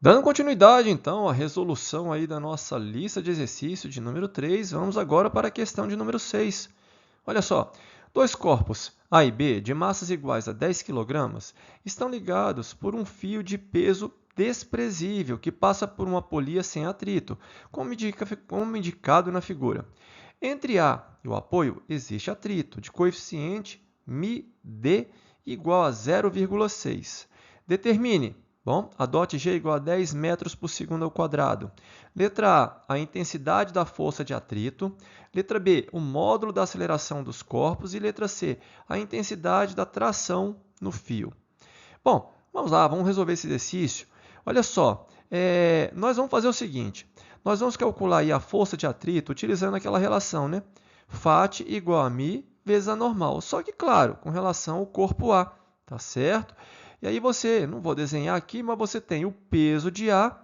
Dando continuidade, então, à resolução aí da nossa lista de exercício de número 3, vamos agora para a questão de número 6. Olha só, dois corpos A e B de massas iguais a 10 kg estão ligados por um fio de peso desprezível que passa por uma polia sem atrito, como indicado na figura. Entre A e o apoio existe atrito de coeficiente μd igual a 0,6. Determine. Bom, adote G igual a 10 metros por segundo ao quadrado. Letra A, a intensidade da força de atrito. Letra B, o módulo da aceleração dos corpos. E letra C, a intensidade da tração no fio. Bom, vamos lá, vamos resolver esse exercício. Olha só, nós vamos fazer o seguinte. Nós vamos calcular aí a força de atrito utilizando aquela relação, né? Φ igual a μ vezes a normal. Só que, claro, com relação ao corpo A, tá certo? E aí você, não vou desenhar aqui, mas você tem o peso de A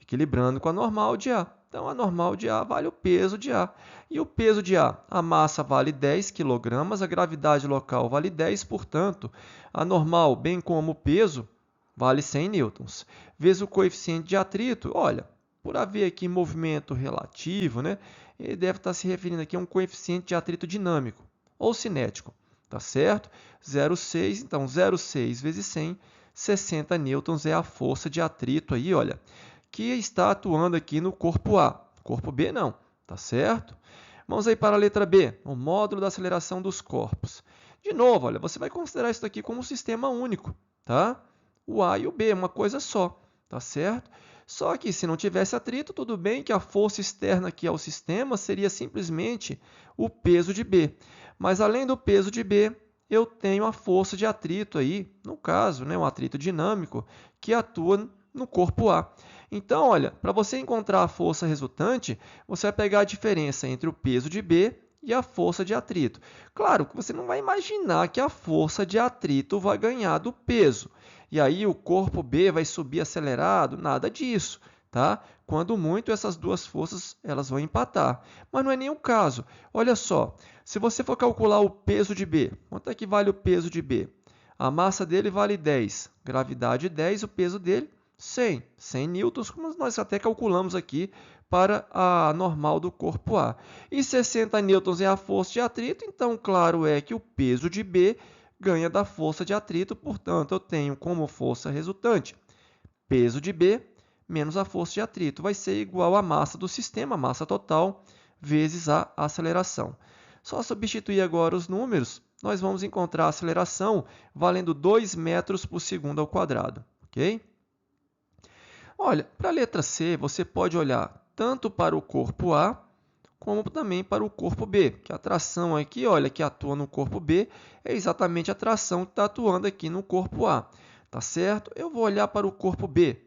equilibrando com a normal de A. Então, a normal de A vale o peso de A. E o peso de A massa vale 10 kg, a gravidade local vale 10, portanto, a normal, bem como o peso, vale 100 newtons. Vezes o coeficiente de atrito, olha, por haver aqui movimento relativo, né, ele deve estar se referindo aqui a um coeficiente de atrito dinâmico ou cinético, tá certo? 0,6, então 0,6 vezes 100, 60 newtons é a força de atrito aí, olha, que está atuando aqui no corpo A. Corpo B não, tá certo? Vamos aí para a letra B, o módulo da aceleração dos corpos. De novo, olha, você vai considerar isso aqui como um sistema único, tá? O A e o B, uma coisa só, tá certo? Só que se não tivesse atrito, tudo bem que a força externa aqui ao sistema seria simplesmente o peso de B. Mas além do peso de B, eu tenho a força de atrito aí, no caso, né, um atrito dinâmico, que atua no corpo A. Então, olha, para você encontrar a força resultante, você vai pegar a diferença entre o peso de B e a força de atrito. Claro que você não vai imaginar que a força de atrito vai ganhar do peso. E aí o corpo B vai subir acelerado, nada disso, tá? Quando muito, essas duas forças elas vão empatar. Mas não é nenhum caso. Olha só, se você for calcular o peso de B, quanto é que vale o peso de B? A massa dele vale 10, gravidade 10, o peso dele 100 newtons, como nós até calculamos aqui para a normal do corpo A. E 60 newtons é a força de atrito, então claro é que o peso de B ganha da força de atrito, portanto eu tenho como força resultante peso de B menos a força de atrito, vai ser igual à massa do sistema, massa total, vezes a aceleração. Só substituir agora os números, nós vamos encontrar a aceleração valendo 2 metros por segundo ao quadrado, ok? Olha, para a letra C, você pode olhar tanto para o corpo A, como também para o corpo B, que a tração aqui, olha, que atua no corpo B, é exatamente a tração que está atuando aqui no corpo A, tá certo? Eu vou olhar para o corpo B,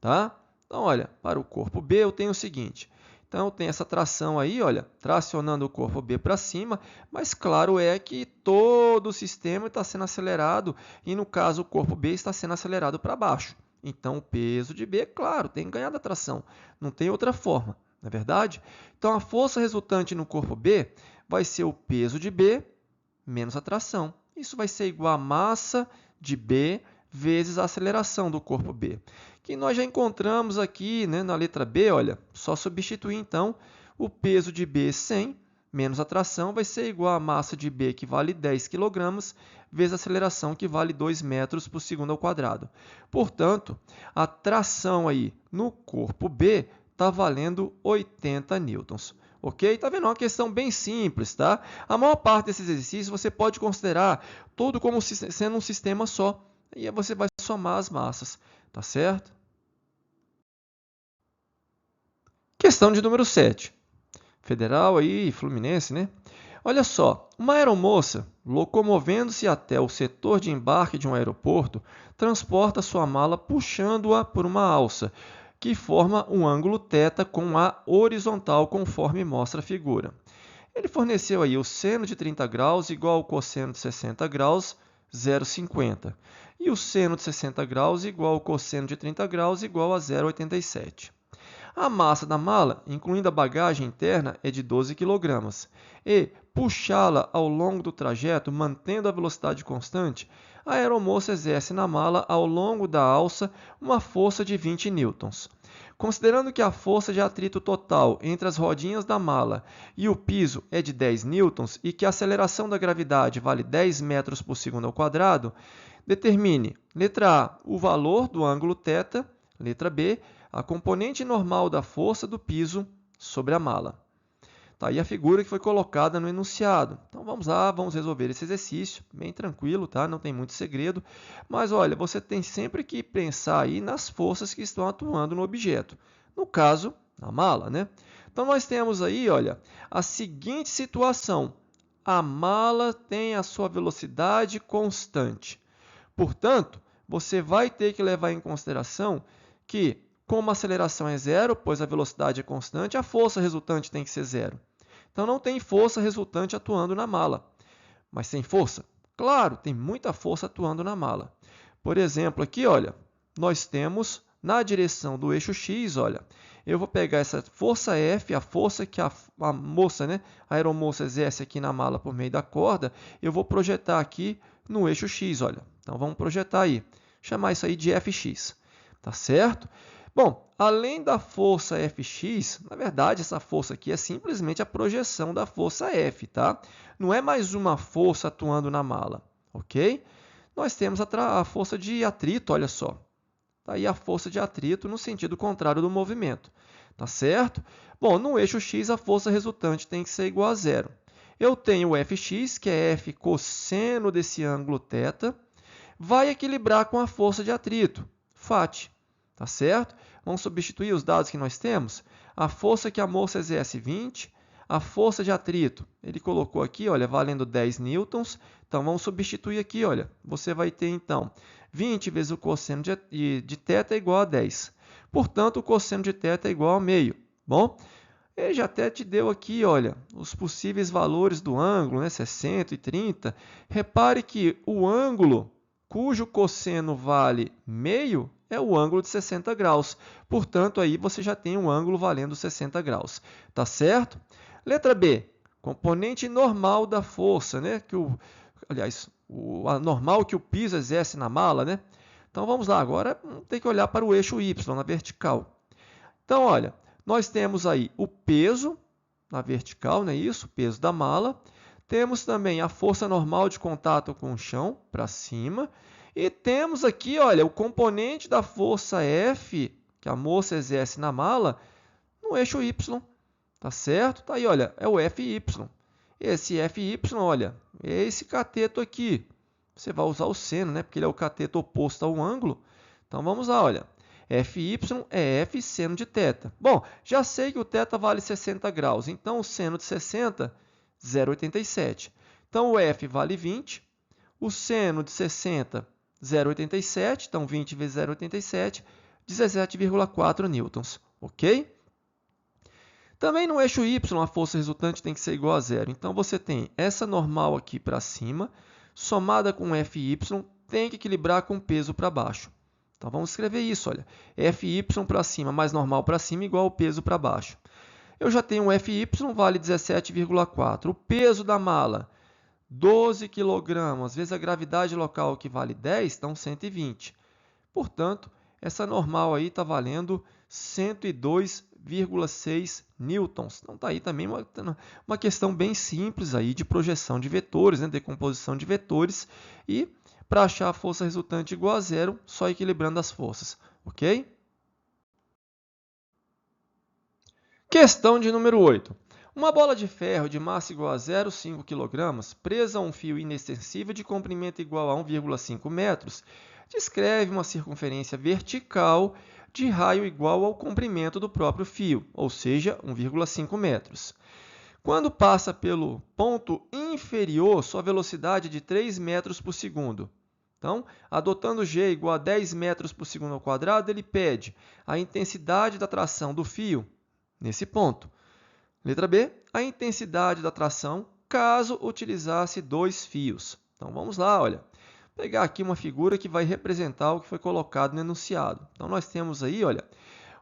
tá? Então, olha, para o corpo B eu tenho o seguinte, então eu tenho essa tração aí, olha, tracionando o corpo B para cima, mas claro é que todo o sistema está sendo acelerado e no caso o corpo B está sendo acelerado para baixo. Então, o peso de B, claro, tem que ganhar da tração. Não tem outra forma, não é verdade? Então, a força resultante no corpo B vai ser o peso de B menos a tração. Isso vai ser igual a massa de B vezes a aceleração do corpo B, que nós já encontramos aqui, né, na letra B, olha, só substituir então o peso de B 100 menos a tração vai ser igual a massa de B, que vale 10 kg, vezes a aceleração, que vale 2 metros por segundo ao quadrado. Portanto, a tração aí no corpo B está valendo 80 newtons. Ok? Tá vendo? É uma questão bem simples, tá? A maior parte desses exercícios você pode considerar tudo como sendo um sistema só. E aí você vai somar as massas, tá certo? Questão de número 7. Federal aí, Fluminense, né? Olha só, uma aeromoça, locomovendo-se até o setor de embarque de um aeroporto, transporta sua mala puxando-a por uma alça, que forma um ângulo θ com a horizontal, conforme mostra a figura. Ele forneceu aí o seno de 30 graus igual ao cosseno de 60 graus, 0,50. E o seno de 60 graus igual ao cosseno de 30 graus igual a 0,87. A massa da mala, incluindo a bagagem interna, é de 12 kg. E puxá-la ao longo do trajeto, mantendo a velocidade constante, a aeromoça exerce na mala, ao longo da alça, uma força de 20 newtons. Considerando que a força de atrito total entre as rodinhas da mala e o piso é de 10 newtons e que a aceleração da gravidade vale 10 metros por segundo ao quadrado, determine, letra A, o valor do ângulo θ, letra B, a componente normal da força do piso sobre a mala. Tá aí a figura que foi colocada no enunciado. Então vamos lá, vamos resolver esse exercício, bem tranquilo, tá? Não tem muito segredo, mas olha, você tem sempre que pensar aí nas forças que estão atuando no objeto. No caso, na mala, né? Então nós temos aí, olha, a seguinte situação. A mala tem a sua velocidade constante. Portanto, você vai ter que levar em consideração que, como a aceleração é zero, pois a velocidade é constante, a força resultante tem que ser zero. Então, não tem força resultante atuando na mala. Mas tem força? Claro, tem muita força atuando na mala. Por exemplo, aqui, olha, nós temos na direção do eixo X, olha, eu vou pegar essa força F, a força que a moça, né, a aeromoça exerce aqui na mala por meio da corda, eu vou projetar aqui no eixo X, olha. Então, vamos projetar aí, chamar isso aí de Fx, tá certo? Bom, além da força Fx, na verdade, essa força aqui é simplesmente a projeção da força F, tá? Não é mais uma força atuando na mala, ok? Nós temos a força de atrito, olha só. Tá aí a força de atrito no sentido contrário do movimento, tá certo? Bom, no eixo X, a força resultante tem que ser igual a zero. Eu tenho o Fx, que é F cosseno desse ângulo θ, vai equilibrar com a força de atrito, φ. Tá certo? Vamos substituir os dados que nós temos. A força que a moça exerce, 20. A força de atrito, ele colocou aqui, olha, valendo 10 newtons. Então, vamos substituir aqui, olha. Você vai ter, então, 20 vezes o cosseno de θ é igual a 10. Portanto, o cosseno de θ é igual a meio. Bom, ele já até te deu aqui, olha, os possíveis valores do ângulo, né, 60 e 30. Repare que o ângulo cujo cosseno vale meio é o ângulo de 60 graus. Portanto, aí você já tem um ângulo valendo 60 graus. Tá certo? Letra B. Componente normal da força, né? A normal que o piso exerce na mala, né? Então, vamos lá. Agora, tem que olhar para o eixo Y, na vertical. Então, olha, nós temos aí o peso na vertical, não é isso? O peso da mala. Temos também a força normal de contato com o chão, para cima. E temos aqui, olha, o componente da força F, que a moça exerce na mala, no eixo Y. Tá certo? Tá aí, olha, é o Fy. Esse Fy, olha, é esse cateto aqui. Você vai usar o seno, né? Porque ele é o cateto oposto ao ângulo. Então, vamos lá, olha. Fy é F seno de θ. Bom, já sei que o θ vale 60 graus. Então, o seno de 60, 0,87. Então, o F vale 20. O seno de 60, 0,87, então 20 vezes 0,87, 17,4 newtons, ok? Também no eixo Y, a força resultante tem que ser igual a zero. Então, você tem essa normal aqui para cima, somada com Fy, tem que equilibrar com o peso para baixo. Então, vamos escrever isso, olha. Fy para cima mais normal para cima igual ao peso para baixo. Eu já tenho um Fy, vale 17,4. O peso da mala, 12 kg, vezes a gravidade local, que vale 10, então 120. Portanto, essa normal aí está valendo 102,6 newtons. Então, está aí também uma questão bem simples aí de projeção de vetores, né, decomposição de vetores. E para achar a força resultante igual a zero, só equilibrando as forças, ok? Questão de número 8. Uma bola de ferro de massa igual a 0,5 kg, presa a um fio inextensível de comprimento igual a 1,5 metros, descreve uma circunferência vertical de raio igual ao comprimento do próprio fio, ou seja, 1,5 metros. Quando passa pelo ponto inferior, sua velocidade é de 3 metros por segundo. Então, adotando g igual a 10 metros por segundo ao quadrado, ele pede a intensidade da tração do fio nesse ponto. Letra B, a intensidade da tração caso utilizasse 2 fios. Então, vamos lá, olha. Pegar aqui uma figura que vai representar o que foi colocado no enunciado. Então, nós temos aí, olha,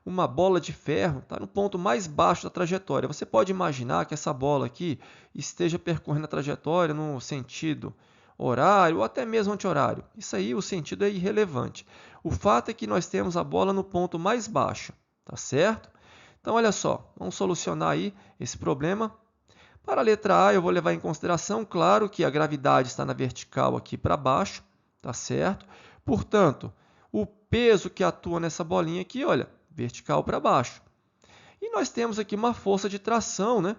uma bola de ferro está no ponto mais baixo da trajetória. Você pode imaginar que essa bola aqui esteja percorrendo a trajetória no sentido horário ou até mesmo anti-horário. Isso aí, o sentido é irrelevante. O fato é que nós temos a bola no ponto mais baixo, tá certo? Então, olha só, vamos solucionar aí esse problema. Para a letra A, eu vou levar em consideração, claro, que a gravidade está na vertical aqui para baixo, tá certo? Portanto, o peso que atua nessa bolinha aqui, olha, vertical para baixo. E nós temos aqui uma força de tração, né?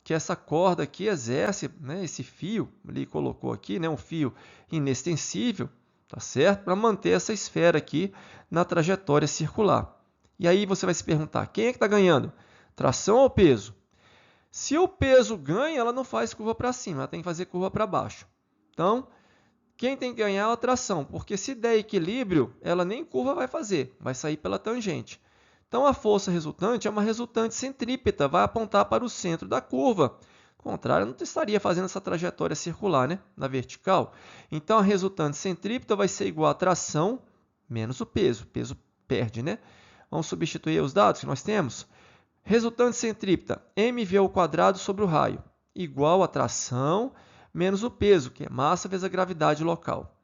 Que essa corda aqui exerce, né? Esse fio, ele colocou aqui, né? Um fio inextensível, tá certo? Para manter essa esfera aqui na trajetória circular. E aí você vai se perguntar, quem é que está ganhando? Tração ou peso? Se o peso ganha, ela não faz curva para cima, ela tem que fazer curva para baixo. Então, quem tem que ganhar é a tração, porque se der equilíbrio, ela nem curva vai fazer, vai sair pela tangente. Então, a força resultante é uma resultante centrípeta, vai apontar para o centro da curva. Ao contrário, não estaria fazendo essa trajetória circular, né? Na vertical. Então, a resultante centrípeta vai ser igual a tração menos o peso. O peso perde, né? Vamos substituir os dados que nós temos. Resultante centrípeta, mv² sobre o raio, igual a tração menos o peso, que é massa vezes a gravidade local.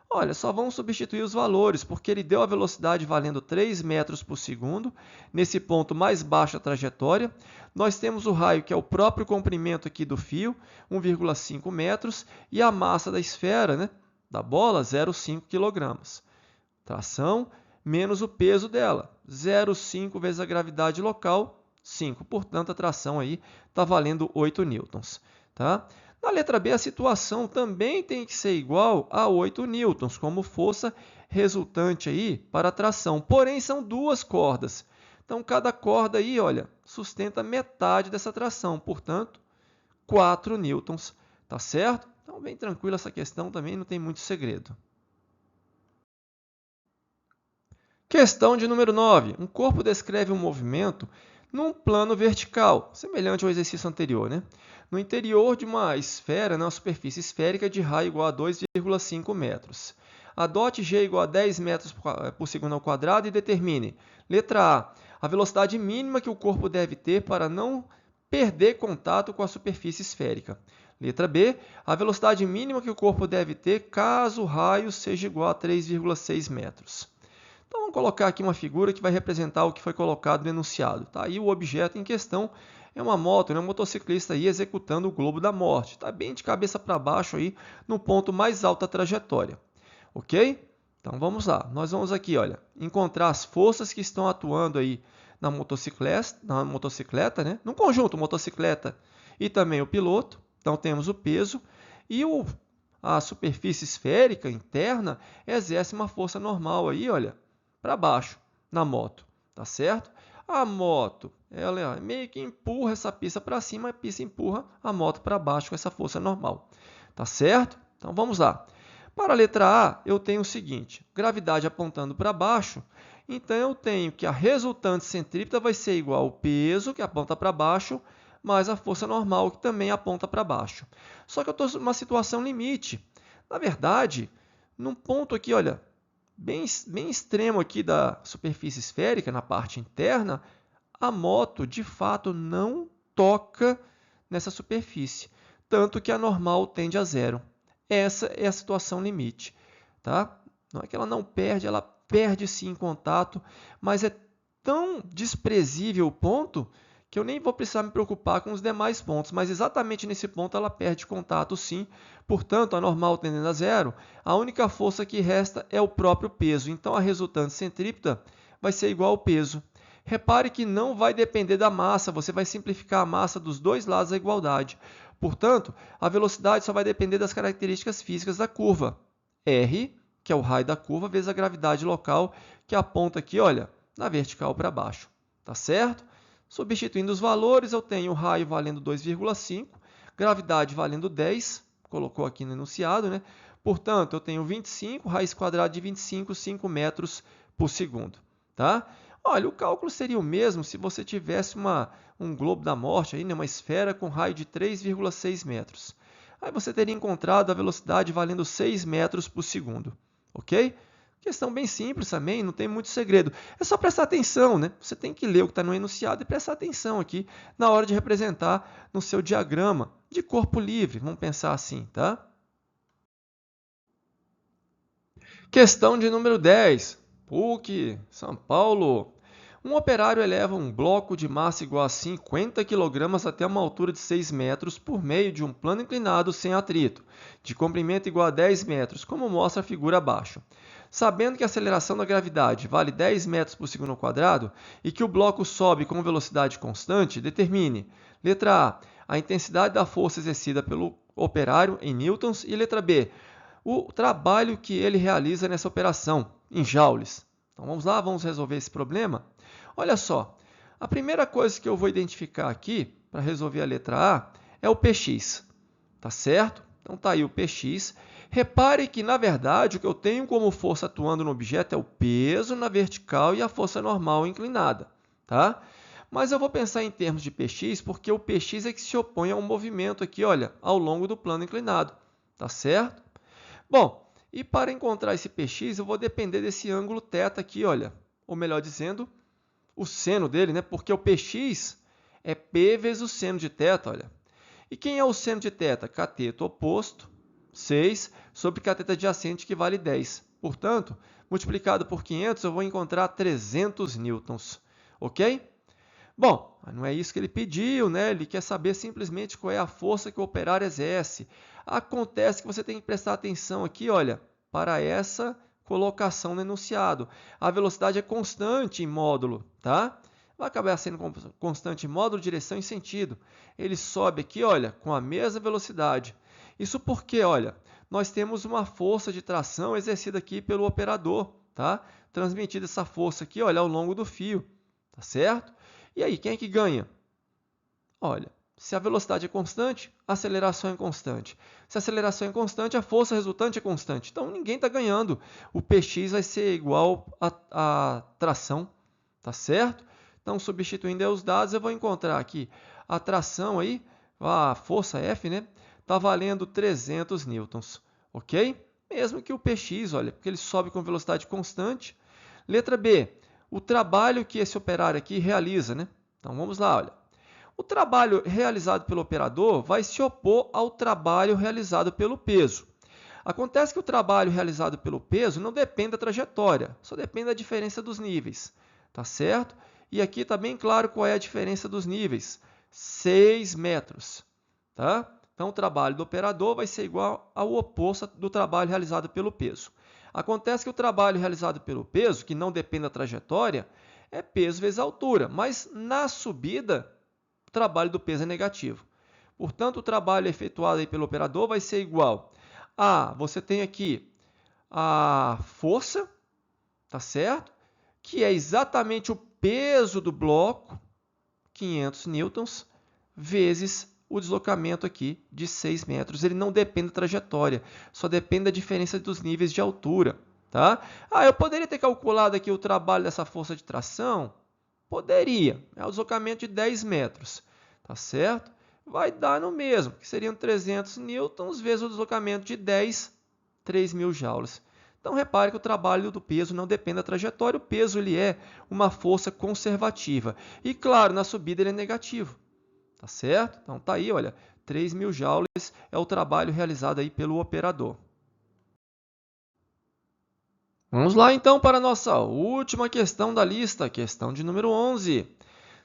Olha, só vamos substituir os valores, porque ele deu a velocidade valendo 3 metros por segundo, nesse ponto mais baixo da trajetória. Nós temos o raio, que é o próprio comprimento aqui do fio, 1,5 metros, e a massa da esfera, né, da bola, 0,5 kg. Tração menos o peso dela, 0,5 vezes a gravidade local, 5. Portanto, a tração aí está valendo 8 newtons. Tá? Na letra B, a situação também tem que ser igual a 8 newtons, como força resultante aí para a tração. Porém, são duas cordas. Então, cada corda aí, olha, sustenta metade dessa tração. Portanto, 4 newtons. Tá certo? Então, bem tranquila essa questão também, não tem muito segredo. Questão de número 9. Um corpo descreve um movimento num plano vertical, semelhante ao exercício anterior, né? No interior de uma esfera, uma superfície esférica de raio igual a 2,5 metros. Adote g igual a 10 metros por segundo ao quadrado e determine, letra A velocidade mínima que o corpo deve ter para não perder contato com a superfície esférica. Letra B, a velocidade mínima que o corpo deve ter caso o raio seja igual a 3,6 metros. Então, vamos colocar aqui uma figura que vai representar o que foi colocado no enunciado. Tá? E o objeto em questão é uma moto, né? Um motociclista aí executando o globo da morte. Está bem de cabeça para baixo aí, no ponto mais alto da trajetória. Ok? Então, vamos lá. Nós vamos aqui, olha, encontrar as forças que estão atuando aí na motocicleta, né? No conjunto, motocicleta e também o piloto. Então, temos o peso e a superfície esférica interna exerce uma força normal aí, olha, para baixo na moto, tá certo? A moto, ela meio que empurra essa pista para cima, a pista empurra a moto para baixo com essa força normal, tá certo? Então vamos lá. Para a letra A, eu tenho o seguinte, gravidade apontando para baixo, então eu tenho que a resultante centrípeta vai ser igual ao peso, que aponta para baixo, mais a força normal, que também aponta para baixo. Só que eu estou numa situação limite. Na verdade, num ponto aqui, olha, bem extremo aqui da superfície esférica, na parte interna, a moto, de fato, não toca nessa superfície, tanto que a normal tende a zero. Essa é a situação limite. Tá? Não é que ela não perde, ela perde sim contato, mas é tão desprezível o ponto que eu nem vou precisar me preocupar com os demais pontos, mas exatamente nesse ponto ela perde contato sim, portanto, a normal tendendo a zero, a única força que resta é o próprio peso, então a resultante centrípeta vai ser igual ao peso. Repare que não vai depender da massa, você vai simplificar a massa dos dois lados da igualdade. Portanto, a velocidade só vai depender das características físicas da curva. R, que é o raio da curva, vezes a gravidade local, que aponta aqui, olha, na vertical para baixo. Tá certo? Substituindo os valores, eu tenho o raio valendo 2,5, gravidade valendo 10, colocou aqui no enunciado, né? Portanto, eu tenho 25, raiz quadrada de 25, 5 metros por segundo. Tá? Olha, o cálculo seria o mesmo se você tivesse um globo da morte, aí, né? Uma esfera com raio de 3,6 metros. Aí você teria encontrado a velocidade valendo 6 metros por segundo. Ok? Questão bem simples também, não tem muito segredo. É só prestar atenção, né? Você tem que ler o que está no enunciado e prestar atenção aqui na hora de representar no seu diagrama de corpo livre. Vamos pensar assim, tá? Questão de número 10. PUC, São Paulo. Um operário eleva um bloco de massa igual a 50 kg até uma altura de 6 metros por meio de um plano inclinado sem atrito, de comprimento igual a 10 metros, como mostra a figura abaixo. Sabendo que a aceleração da gravidade vale 10 metros por segundo ao quadrado e que o bloco sobe com velocidade constante, determine: letra A intensidade da força exercida pelo operário em newtons e letra B, o trabalho que ele realiza nessa operação, em joules. Então vamos lá, vamos resolver esse problema. Olha só, a primeira coisa que eu vou identificar aqui para resolver a letra A é o Px, tá certo? Então tá aí o Px. Repare que, na verdade, o que eu tenho como força atuando no objeto é o peso na vertical e a força normal inclinada, tá? Mas eu vou pensar em termos de Px porque o Px é que se opõe ao movimento aqui, olha, ao longo do plano inclinado, tá certo? Bom, e para encontrar esse Px, eu vou depender desse ângulo θ aqui, olha, ou melhor dizendo, o seno dele, né? Porque o Px é P vezes o seno de θ, olha. E quem é o seno de θ? Cateto oposto, 6, sobre cateto adjacente, que vale 10. Portanto, multiplicado por 500, eu vou encontrar 300 newtons, ok? Bom, não é isso que ele pediu, né? Ele quer saber simplesmente qual é a força que o operário exerce. Acontece que você tem que prestar atenção aqui, olha, para essa colocação no enunciado. A velocidade é constante em módulo, tá? Vai acabar sendo constante em módulo, direção e sentido. Ele sobe aqui, olha, com a mesma velocidade. Isso porque, olha, nós temos uma força de tração exercida aqui pelo operador, tá? Transmitida essa força aqui, olha, ao longo do fio, tá certo? E aí, quem é que ganha? Olha, se a velocidade é constante, a aceleração é constante. Se a aceleração é constante, a força resultante é constante. Então, ninguém está ganhando. O Px vai ser igual à tração, tá certo? Então, substituindo os dados, eu vou encontrar aqui a tração aí, a força F, né? Está valendo 300 newtons, ok? Mesmo que o Px, olha, porque ele sobe com velocidade constante. Letra B. O trabalho que esse operário aqui realiza, né? Então, vamos lá, olha. O trabalho realizado pelo operador vai se opor ao trabalho realizado pelo peso. Acontece que o trabalho realizado pelo peso não depende da trajetória, só depende da diferença dos níveis, tá certo? E aqui está bem claro qual é a diferença dos níveis, 6 metros, tá? Então, o trabalho do operador vai ser igual ao oposto do trabalho realizado pelo peso. Acontece que o trabalho realizado pelo peso, que não depende da trajetória, é peso vezes altura, mas na subida, o trabalho do peso é negativo. Portanto, o trabalho efetuado aí pelo operador vai ser igual a, você tem aqui a força, tá certo? Que é exatamente o peso do bloco, 500 newtons, vezes o deslocamento aqui de 6 metros. Ele não depende da trajetória, só depende da diferença dos níveis de altura, tá? Eu poderia ter calculado aqui o trabalho dessa força de tração? Poderia. É o deslocamento de 10 metros, tá certo? Vai dar no mesmo, que seriam 300 newtons vezes o deslocamento de 10, 3.000 joules. Então, repare que o trabalho do peso não depende da trajetória. O peso ele é uma força conservativa. E, claro, na subida ele é negativo. Tá certo? Então, tá aí, olha, 3.000 joules é o trabalho realizado aí pelo operador. Vamos lá, então, para a nossa última questão da lista, questão de número 11.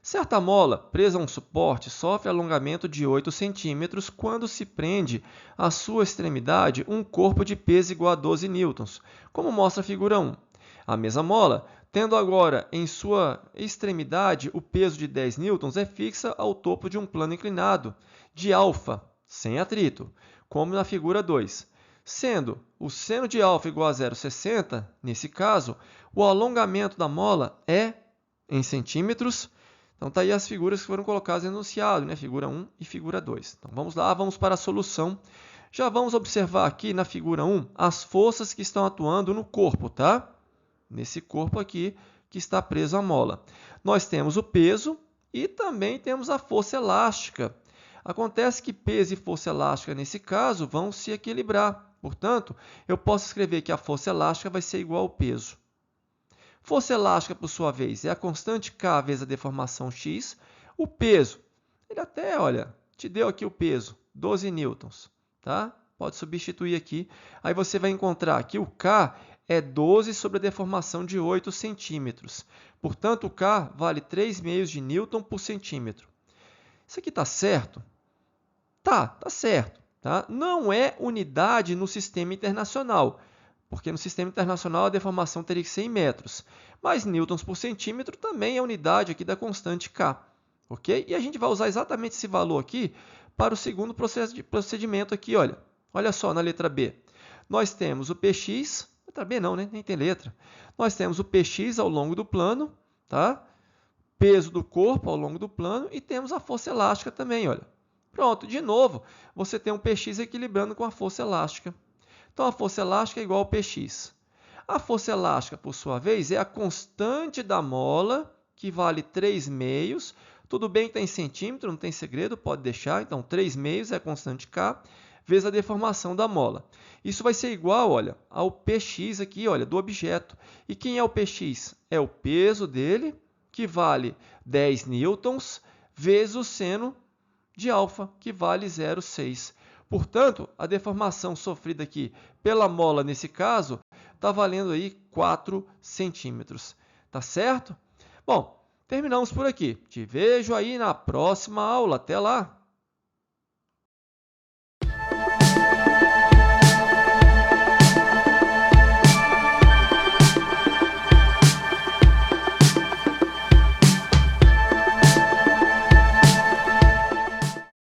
Certa mola presa a um suporte sofre alongamento de 8 centímetros quando se prende à sua extremidade um corpo de peso igual a 12 newtons, como mostra a figura 1. A mesma mola, tendo agora em sua extremidade o peso de 10 newtons, é fixa ao topo de um plano inclinado de alfa, sem atrito, como na figura 2. Sendo o seno de alfa igual a 0,60, nesse caso, o alongamento da mola é em centímetros. Então, está aí as figuras que foram colocadas no enunciado, né? Figura 1 e figura 2. Então, vamos lá, vamos para a solução. Já vamos observar aqui na figura 1 as forças que estão atuando no corpo, tá? Nesse corpo aqui que está preso à mola. Nós temos o peso e também temos a força elástica. Acontece que peso e força elástica, nesse caso, vão se equilibrar. Portanto, eu posso escrever que a força elástica vai ser igual ao peso. Força elástica, por sua vez, é a constante K vezes a deformação x. O peso, ele até, olha, te deu aqui o peso, 12 newtons, tá? Pode substituir aqui. Aí você vai encontrar que o K é 12 sobre a deformação de 8 centímetros. Portanto, o K vale 3,5 de newton por centímetro. Isso aqui está certo? Tá certo. Tá? Não é unidade no sistema internacional, porque no sistema internacional a deformação teria que ser em metros. Mas newtons por centímetro também é unidade aqui da constante K. Ok? E a gente vai usar exatamente esse valor aqui para o segundo procedimento aqui. Olha só, na letra B. Nós temos o Px, letra B não, né? Nem tem letra. Nós temos o Px ao longo do plano, tá? Peso do corpo ao longo do plano e temos a força elástica também, olha. Pronto, de novo, você tem um Px equilibrando com a força elástica. Então, a força elástica é igual ao Px. A força elástica, por sua vez, é a constante da mola, que vale 3,5. Tudo bem que está em centímetro, não tem segredo, pode deixar. Então, 3,5 é a constante K, vezes a deformação da mola. Isso vai ser igual, olha, ao Px aqui, olha, do objeto. E quem é o Px? É o peso dele, que vale 10 newtons, vezes o seno de alfa, que vale 0,6. Portanto, a deformação sofrida aqui pela mola, nesse caso, está valendo aí 4 centímetros. Tá certo? Bom, terminamos por aqui. Te vejo aí na próxima aula. Até lá!